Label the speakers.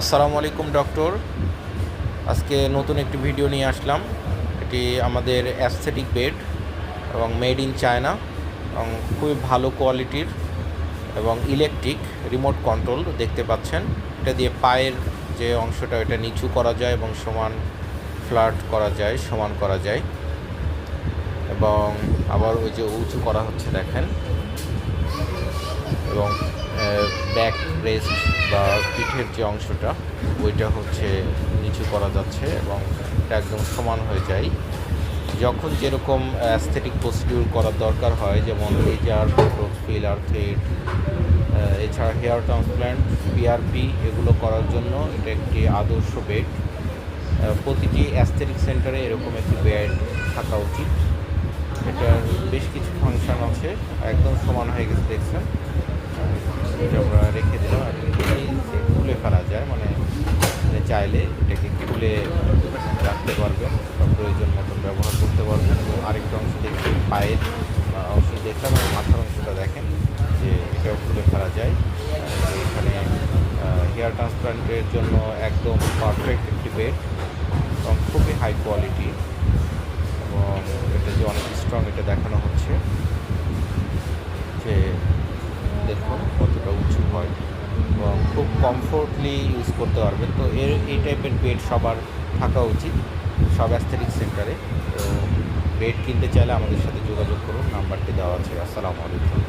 Speaker 1: আসসালামু আলাইকুম ডক্টর। আজকে নতুন একটি ভিডিও নিয়ে আসলাম। এটি আমাদের অ্যাস্থেটিক বেড এবং মেড ইন চায়না এবং খুবই ভালো কোয়ালিটির এবং ইলেকট্রিক রিমোট কন্ট্রোল দেখতে পাচ্ছেন। এটা দিয়ে পায়ের যে অংশটা এটা নিচু করা যায় এবং সমান ফ্ল্যাট করা যায়, সমান করা যায় এবং আবার ওই যে উঁচু করা হচ্ছে দেখেন। এবং ব্যাক রেস্ট বা পিঠের যে অংশটা ওইটা হচ্ছে নিচু করা যাচ্ছে এবং এটা একদম সমান হয়ে যায়। যখন যেরকম অ্যাস্থেটিক প্রসিডিউর করার দরকার হয়, যেমন লেজার, বোটক্স, ফিলার, থ্রেড, এছাড়া হেয়ার ট্রান্সপ্ল্যান্ট, পিআরপি, এগুলো করার জন্য এটা একটি আদর্শ বেড। প্রতিটি অ্যাস্থেটিক সেন্টারে এরকম একটি বেড থাকা উচিত। এটার বেশ কিছু ফাংশন আছে। একদম সমান হয়ে গেছে দেখছেন। এটা আমরা রেখে দিলাম। খুলে ফেলা যায়, মানে চাইলে এটাকে খুলে রাখতে পারবেন বা প্রয়োজন মতন ব্যবহার করতে পারবেন। এবং আরেকটা অংশ দেখতে পায়ের অংশ দেখলাম এবং মাথার অংশটা দেখেন যে এটাও খুলে ফেলা যায়। এখানে হেয়ার ট্রান্সপ্লান্টের জন্য একদম পারফেক্ট একটি বেড এবং খুবই হাই কোয়ালিটি এবং এটা যে অনেক স্ট্রং এটা দেখানো হচ্ছে যে দেখুন কতটা উঁচু হয় এবং খুব কমফোর্টলি ইউজ করতে পারবেন। তো এই টাইপের বেড সবার থাকা উচিত সব অ্যাস্থেটিক সেন্টারে। তো বেড কিনতে চাইলে আমাদের সাথে যোগাযোগ করুন, নাম্বারটি দেওয়া আছে। আসসালামু আলাইকুম।